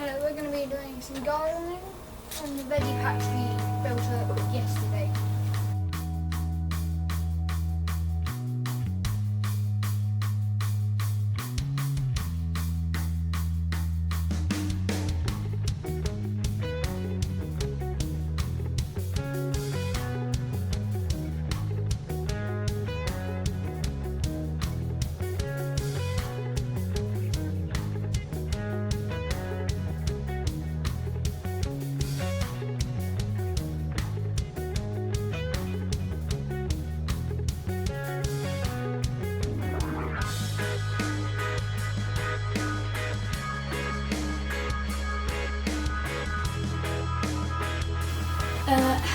Hello, we're going to be doing some gardening on the veggie patch we built up yesterday.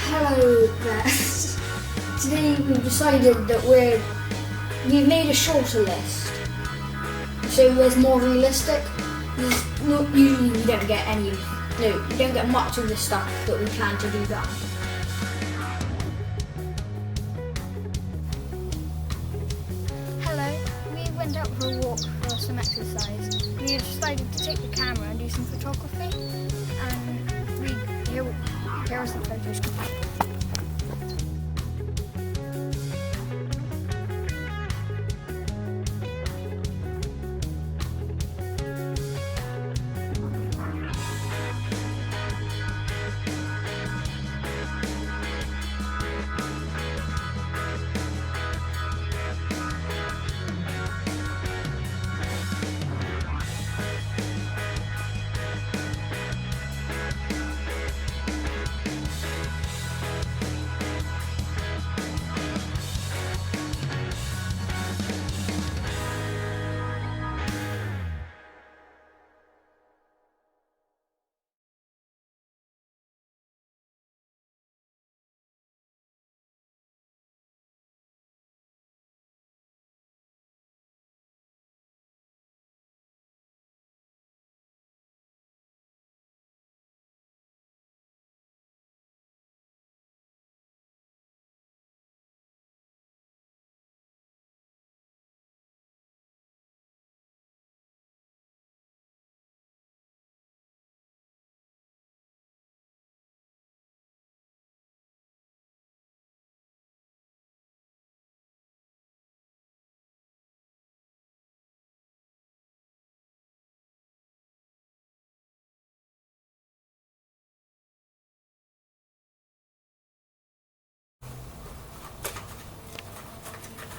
Hello there. Today we've decided that we've made a shorter list, so it's more realistic. Usually we don't get much of the stuff that we plan to do done. Hello, we went out for a walk for some exercise. We decided to take the camera and do some photography, and here are some photos.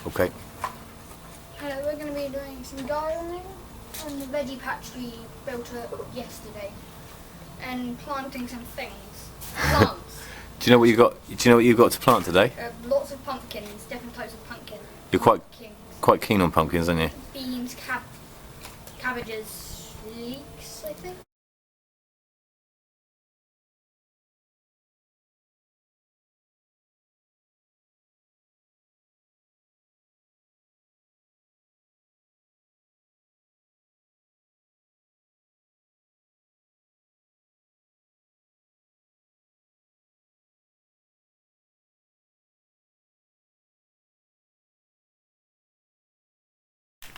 Okay. Hello, we're going to be doing some gardening on the veggie patch we built up yesterday, and planting some things. Plants. Do you know what you've got to plant today? Lots of pumpkins, different types of pumpkins. You're quite keen on pumpkins, aren't you? Beans, cabbages, leeks, I think.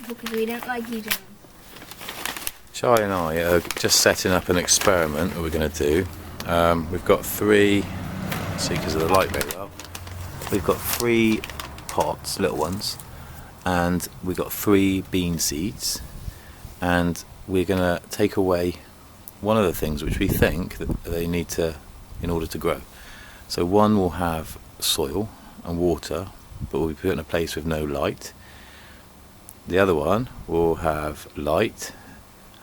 Because we don't like using them. Charlie and I are just setting up an experiment that we're going to do. We've got three, see because of the light very well, we've got 3 pots, little ones, and we've got 3 bean seeds, and we're going to take away one of the things which we think that they need to in order to grow. So one will have soil and water, but will be put in a place with no light. The other one will have light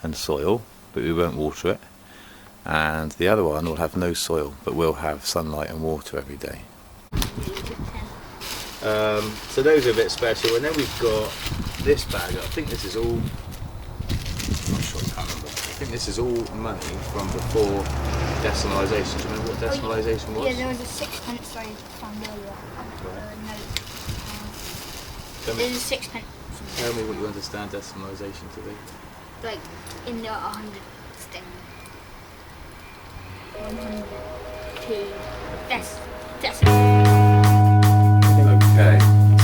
and soil, but we won't water it. And the other one will have no soil, but will have sunlight and water every day. So those are a bit special. And then we've got this bag. I think this is all, I'm not sure, I can't remember. I think this is all money from before decimalisation. Do you remember what decimalisation was? Yeah, there was a 6pence I found earlier. There's a 6pence. Tell me what you understand decimalisation to be. Like in the 100 thing. 100 decimal. Okay,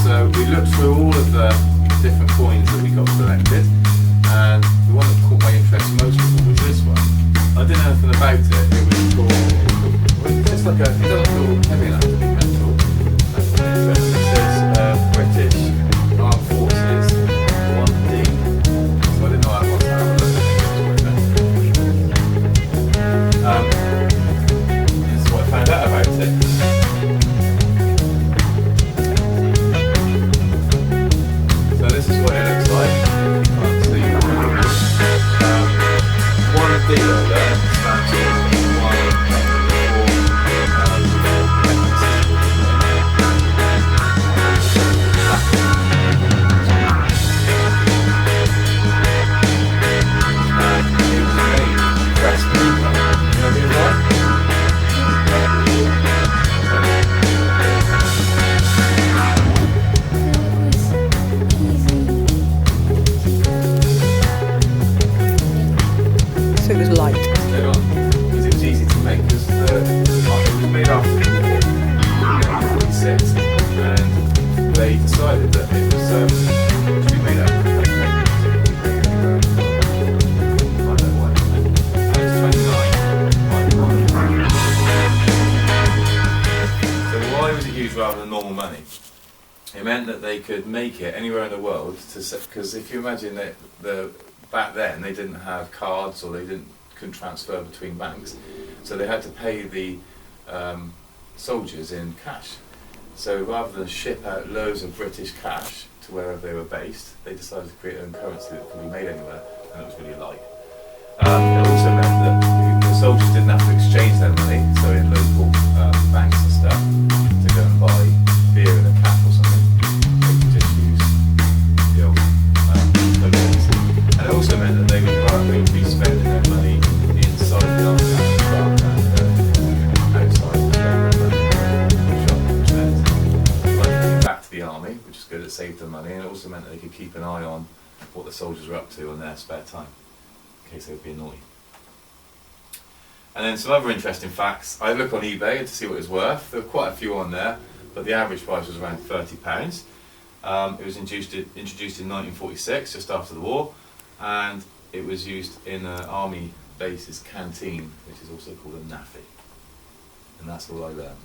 so we looked through all of the different coins that we got selected, and the one that caught my interest most was this one. I didn't know anything about it. It was called, just like a, it doesn't feel heavy enough to be metal. That's what it says. It says British Armed Forces 1D. So I didn't know how it was. I have a look. This is what I found out about it. So this is what it looks like. You can't see. 1D there stands for 1 So it was light. Because it was easy to make, because it was made after the war in 1946, and they decided that it was to be made out of paper. And it's 29. So why was it used rather than normal money? It meant that they could make it anywhere in the world, because if you imagine that back then they didn't have cards, or they couldn't transfer between banks, so they had to pay the soldiers in cash. So rather than ship out loads of British cash to wherever they were based, they decided to create their own currency that could be made anywhere, and it was really light. It also meant that the soldiers didn't have to exchange their money, so in local banks and stuff, to go and buy beer in a cap or something, they could just use the old notes. And it also meant that they would be spending their money inside the army rather than outside the shop, which meant money came back to the army, which is good, it saved them money, and it also meant that they could keep an eye on what the soldiers were up to in their spare time, in case they would be annoyed. And then some other interesting facts. I looked on eBay to see what it was worth. There were quite a few on there, but the average price was around £30. It was introduced in 1946, just after the war, and it was used in an army base's canteen, which is also called a naffy. And that's all I learned.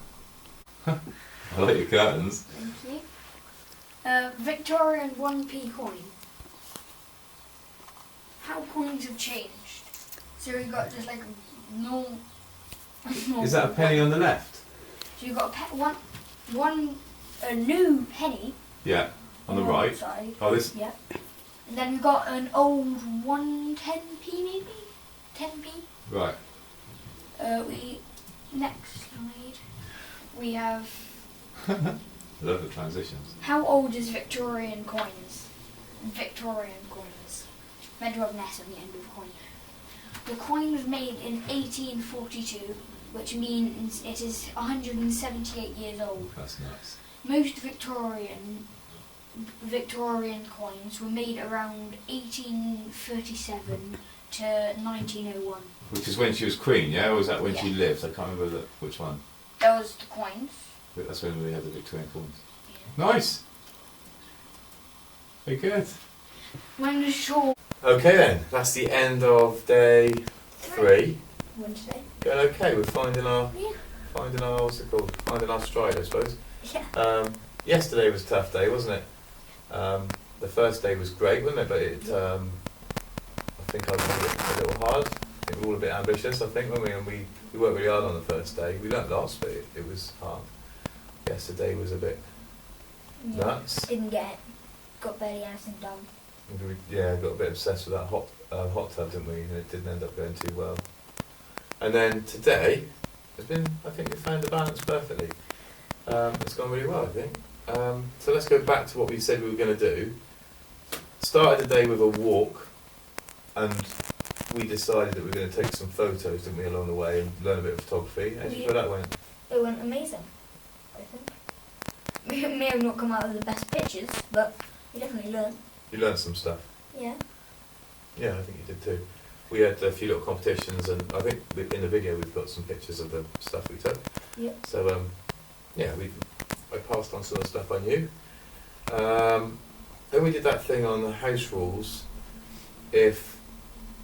I like your curtains. Thank you. Victorian 1p coin. How coins have changed. So you got just like a normal. Is that a penny on the left? So you got a new penny. Yeah, on the right. Side. Oh, this. Yeah. And then you got an old 110p maybe, 10p. Right. Next slide. We have. Love the transitions. How old is Victorian coins? Victorian coins. Meant to have an S on the end of the coin. The coin was made in 1842, which means it is 178 years old. That's nice. Most Victorian coins were made around 1837 to 1901. Which is when she was queen, yeah? Or was that when she lived? I can't remember which one. That was the coins. But that's when we had the Victorian coins. Yeah. Nice! Very good. When the shore. Okay then, that's the end of day 3. Wednesday. Going okay, we're finding our, what's it called? Finding our stride, I suppose. Yeah. Yesterday was a tough day, wasn't it? The first day was great, wasn't it? But I think I made it a little hard. I think we were all a bit ambitious, I think, weren't we? And we worked really hard on the first day. We learnt lots, but it was hard. Yesterday was a bit nuts. Didn't get it. Got barely anything done. Got a bit obsessed with that hot tub, didn't we? And it didn't end up going too well. And then today, I think we found the balance perfectly. It's gone really well, I think. So let's go back to what we said we were going to do. Started the day with a walk, and we decided that we were going to take some photos, didn't we, along the way, and learn a bit of photography. How did you feel that went? It went amazing, I think. We may have not come out with the best pictures, but we definitely learned. You learned some stuff. Yeah. Yeah, I think you did too. We had a few little competitions, and I think in the video we've got some pictures of the stuff we took. Yeah. So I passed on some of the stuff I knew. Then we did that thing on the house rules. If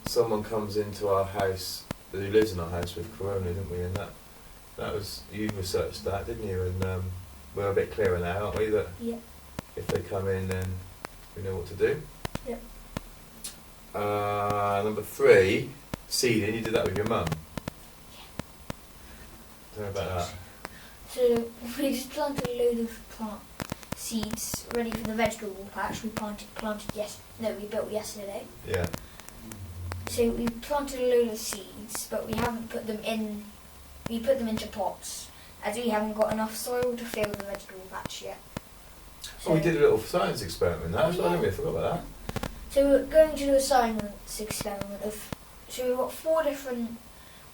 someone comes into our house who lives in our house with corona, didn't we? And that was, you researched that, didn't you? And we're a bit clearer now, aren't we? That Yeah. if they come in, then we know what to do. Yep. Number 3, seeding. You did that with your mum. Tell me about that. So we just planted a load of plant seeds ready for the vegetable patch we we built yesterday. Yeah. So we planted a load of seeds, but we haven't put them in. We put them into pots, as we haven't got enough soil to fill the vegetable patch yet. So, Oh, we did a little science experiment. That's what I didn't forgot about that. So we're going to do a science experiment of. So we've got 4 different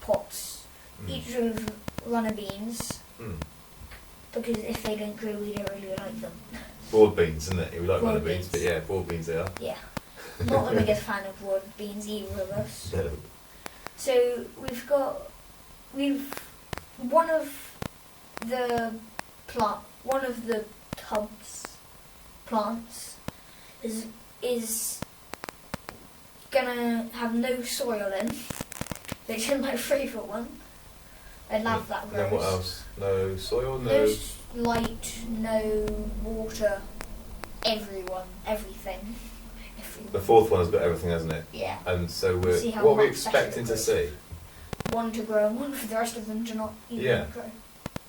pots, each with runner beans. Because if they don't grow, we don't really like them. Broad beans, isn't it? We like Broad runner beans, but beans. yeah, broad beans they are. Yeah. Not the biggest fan of broad beans either of us. No. So one of the tubs plants is gonna have no soil in, which is my favourite one. I love that grows. Then what else? No soil, No light, no water, everything. The 4th one has got everything, hasn't it? Yeah. And so See how what are we much better expecting it to grows. see? One to grow and one for the rest of them to not even Yeah. grow.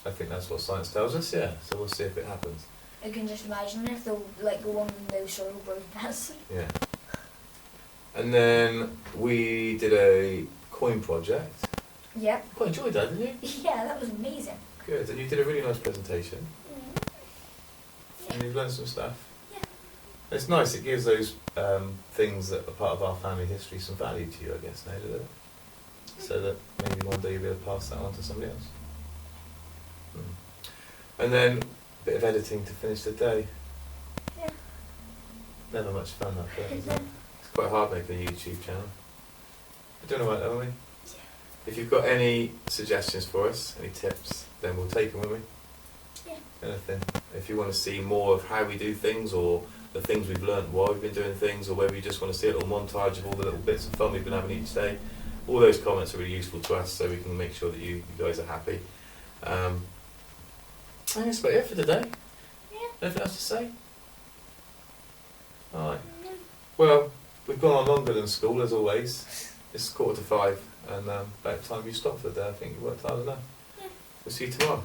I think that's what science tells us, yeah. So we'll see if it happens. I can just imagine if the one with no soil grows best. Yeah. And then we did a coin project. Yeah. You quite enjoyed that, didn't you? Yeah, that was amazing. Good. And you did a really nice presentation. Yeah. And you've learned some stuff. Yeah. It's nice. It gives those things that are part of our family history some value to you, I guess, now, doesn't it? So that maybe one day you'll be able to pass that on to somebody else. And then a bit of editing to finish the day. Yeah. Never much fun, that bit, is it? It's quite hard making a YouTube channel. We're doing alright, though, aren't we? Yeah. If you've got any suggestions for us, any tips, then we'll take them, won't we? Yeah. Anything. If you want to see more of how we do things, or the things we've learned while we've been doing things, or whether you just want to see a little montage of all the little bits of fun we've been having each day, all those comments are really useful to us, so we can make sure that you guys are happy. I think that's about it for today. Yeah. Anything else to say? Alright. Well, we've gone on longer than school, as always. It's 4:45, and about time you stop for the day. I think you worked hard enough. Yeah. We'll see you tomorrow.